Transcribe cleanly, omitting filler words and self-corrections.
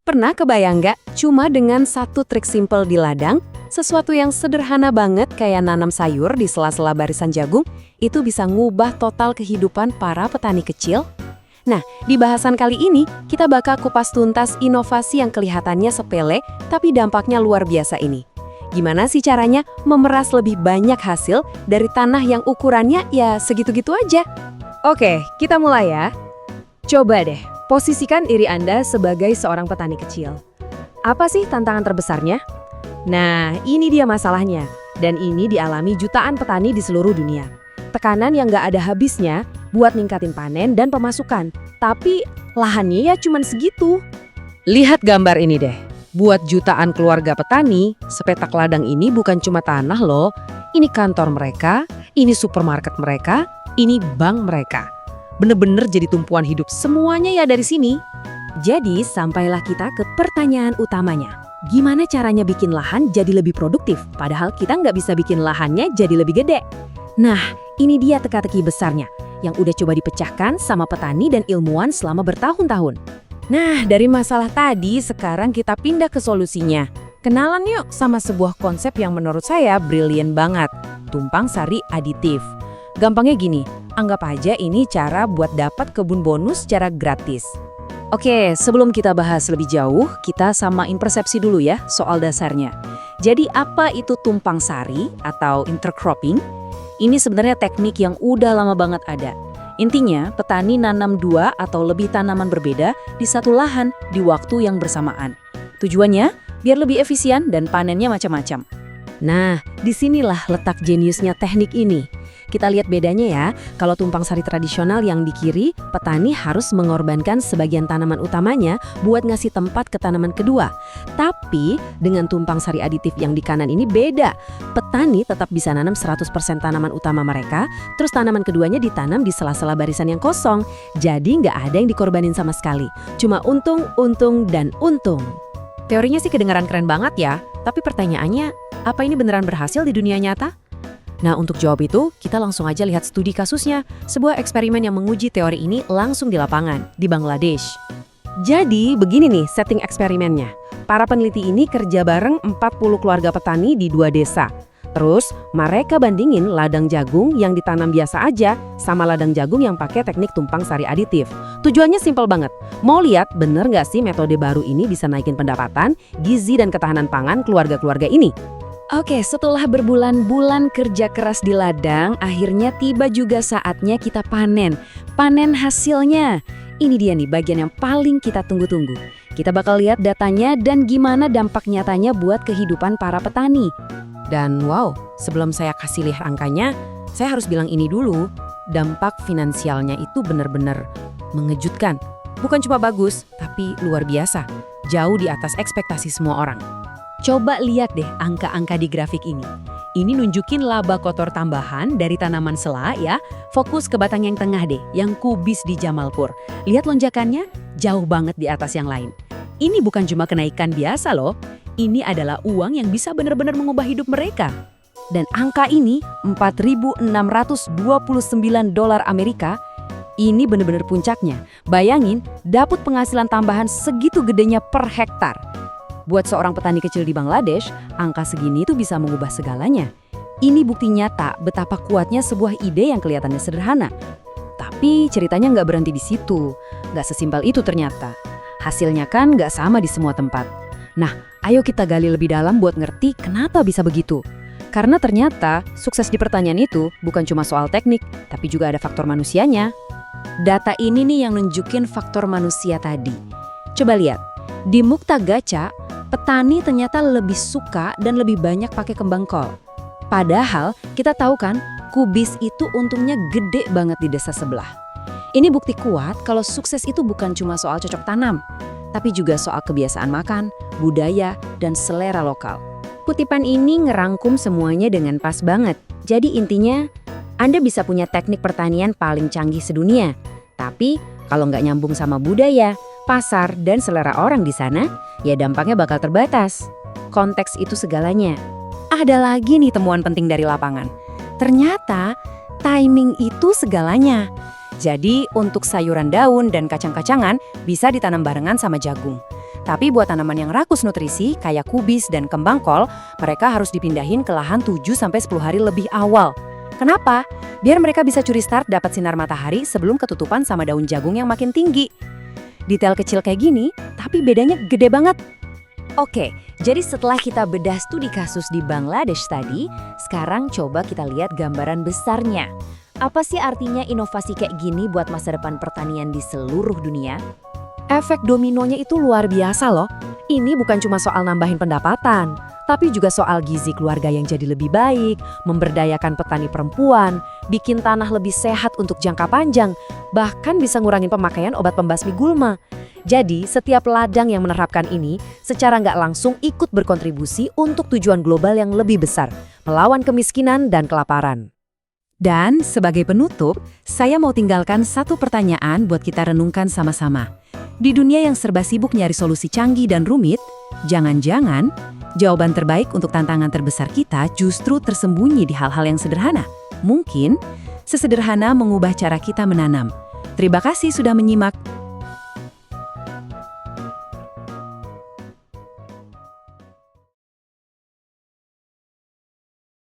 Pernah kebayang nggak? Cuma dengan satu trik simpel di ladang, sesuatu yang sederhana banget kayak nanam sayur di sela-sela barisan jagung, itu bisa ngubah total kehidupan para petani kecil. Nah, di bahasan kali ini, kita bakal kupas tuntas inovasi yang kelihatannya sepele, tapi dampaknya luar biasa ini. Gimana sih caranya memeras lebih banyak hasil dari tanah yang ukurannya ya segitu-gitu aja? Oke, kita mulai ya. Coba deh, posisikan diri Anda sebagai seorang petani kecil. Apa sih tantangan terbesarnya? Nah, ini dia masalahnya. Dan ini dialami jutaan petani di seluruh dunia. Tekanan yang nggak ada habisnya buat ningkatin panen dan pemasukan. Tapi lahannya ya cuman segitu. Lihat gambar ini deh. Buat jutaan keluarga petani, sepetak ladang ini bukan cuma tanah loh. Ini kantor mereka, ini supermarket mereka, ini bank mereka. Bener-bener jadi tumpuan hidup semuanya ya dari sini. Jadi sampailah kita ke pertanyaan utamanya. Gimana caranya bikin lahan jadi lebih produktif, padahal kita nggak bisa bikin lahannya jadi lebih gede? Nah, ini dia teka-teki besarnya, yang udah coba dipecahkan sama petani dan ilmuwan selama bertahun-tahun. Nah, dari masalah tadi, sekarang kita pindah ke solusinya. Kenalan yuk sama sebuah konsep yang menurut saya brilian banget, tumpang sari aditif. Gampangnya gini, anggap aja ini cara buat dapat kebun bonus secara gratis. Oke, sebelum kita bahas lebih jauh, kita samain persepsi dulu ya soal dasarnya. Jadi apa itu tumpang sari atau intercropping? Ini sebenarnya teknik yang udah lama banget ada. Intinya, petani nanam 2 atau lebih tanaman berbeda di satu lahan di waktu yang bersamaan. Tujuannya, biar lebih efisien dan panennya macam-macam. Nah, disinilah letak jeniusnya teknik ini. Kita lihat bedanya ya, kalau tumpang sari tradisional yang di kiri, petani harus mengorbankan sebagian tanaman utamanya buat ngasih tempat ke tanaman kedua. Tapi dengan tumpang sari aditif yang di kanan ini beda. Petani tetap bisa nanam 100% tanaman utama mereka, terus tanaman keduanya ditanam di sela-sela barisan yang kosong. Jadi nggak ada yang dikorbanin sama sekali. Cuma untung, untung, dan untung. Teorinya sih kedengaran keren banget ya, tapi pertanyaannya, apa ini beneran berhasil di dunia nyata? Nah, untuk jawab itu, kita langsung aja lihat studi kasusnya, sebuah eksperimen yang menguji teori ini langsung di lapangan, di Bangladesh. Jadi, begini nih setting eksperimennya. Para peneliti ini kerja bareng 40 keluarga petani di 2 desa. Terus, mereka bandingin ladang jagung yang ditanam biasa aja sama ladang jagung yang pakai teknik tumpang sari aditif. Tujuannya simpel banget. Mau lihat bener nggak sih metode baru ini bisa naikin pendapatan, gizi, dan ketahanan pangan keluarga-keluarga ini? Oke, setelah berbulan-bulan kerja keras di ladang, akhirnya tiba juga saatnya kita panen. Panen hasilnya. Ini dia nih bagian yang paling kita tunggu-tunggu. Kita bakal lihat datanya dan gimana dampak nyatanya buat kehidupan para petani. Dan wow, sebelum saya kasih lihat angkanya, saya harus bilang ini dulu. Dampak finansialnya itu benar-benar mengejutkan. Bukan cuma bagus, tapi luar biasa. Jauh di atas ekspektasi semua orang. Coba lihat deh angka-angka di grafik ini. Ini nunjukin laba kotor tambahan dari tanaman sela ya. Fokus ke batang yang tengah deh, yang kubis di Jamalpur. Lihat lonjakannya, jauh banget di atas yang lain. Ini bukan cuma kenaikan biasa loh. Ini adalah uang yang bisa benar-benar mengubah hidup mereka. Dan angka ini, $4.629 Amerika, ini benar-benar puncaknya. Bayangin, dapat penghasilan tambahan segitu gedenya per hektar. Buat seorang petani kecil di Bangladesh, angka segini itu bisa mengubah segalanya. Ini bukti nyata betapa kuatnya sebuah ide yang kelihatannya sederhana. Tapi ceritanya nggak berhenti di situ. Nggak sesimpel itu ternyata. Hasilnya kan nggak sama di semua tempat. Nah, ayo kita gali lebih dalam buat ngerti kenapa bisa begitu. Karena ternyata sukses di pertanian itu bukan cuma soal teknik, tapi juga ada faktor manusianya. Data ini nih yang nunjukin faktor manusia tadi. Coba lihat, di Mukta Gacha, petani ternyata lebih suka dan lebih banyak pakai kembang kol. Padahal kita tahu kan, kubis itu untungnya gede banget di desa sebelah. Ini bukti kuat kalau sukses itu bukan cuma soal cocok tanam, tapi juga soal kebiasaan makan, budaya, dan selera lokal. Kutipan ini ngerangkum semuanya dengan pas banget. Jadi intinya, Anda bisa punya teknik pertanian paling canggih sedunia. Tapi kalau nggak nyambung sama budaya, pasar, dan selera orang di sana, ya dampaknya bakal terbatas. Konteks itu segalanya. Ada lagi nih temuan penting dari lapangan. Ternyata timing itu segalanya. Jadi untuk sayuran daun dan kacang-kacangan bisa ditanam barengan sama jagung. Tapi buat tanaman yang rakus nutrisi, kayak kubis dan kembang kol, mereka harus dipindahin ke lahan 7-10 hari lebih awal. Kenapa? Biar mereka bisa curi start dapat sinar matahari sebelum ketutupan sama daun jagung yang makin tinggi. Detail kecil kayak gini, tapi bedanya gede banget. Oke, jadi setelah kita bedah studi kasus di Bangladesh tadi, sekarang coba kita lihat gambaran besarnya. Apa sih artinya inovasi kayak gini buat masa depan pertanian di seluruh dunia? Efek dominonya itu luar biasa loh. Ini bukan cuma soal nambahin pendapatan, tapi juga soal gizi keluarga yang jadi lebih baik, memberdayakan petani perempuan, bikin tanah lebih sehat untuk jangka panjang, bahkan bisa ngurangin pemakaian obat pembasmi gulma. Jadi, setiap ladang yang menerapkan ini secara nggak langsung ikut berkontribusi untuk tujuan global yang lebih besar, melawan kemiskinan dan kelaparan. Dan sebagai penutup, saya mau tinggalkan satu pertanyaan buat kita renungkan sama-sama. Di dunia yang serba sibuk nyari solusi canggih dan rumit, jangan-jangan jawaban terbaik untuk tantangan terbesar kita justru tersembunyi di hal-hal yang sederhana. Mungkin sesederhana mengubah cara kita menanam. Terima kasih sudah menyimak.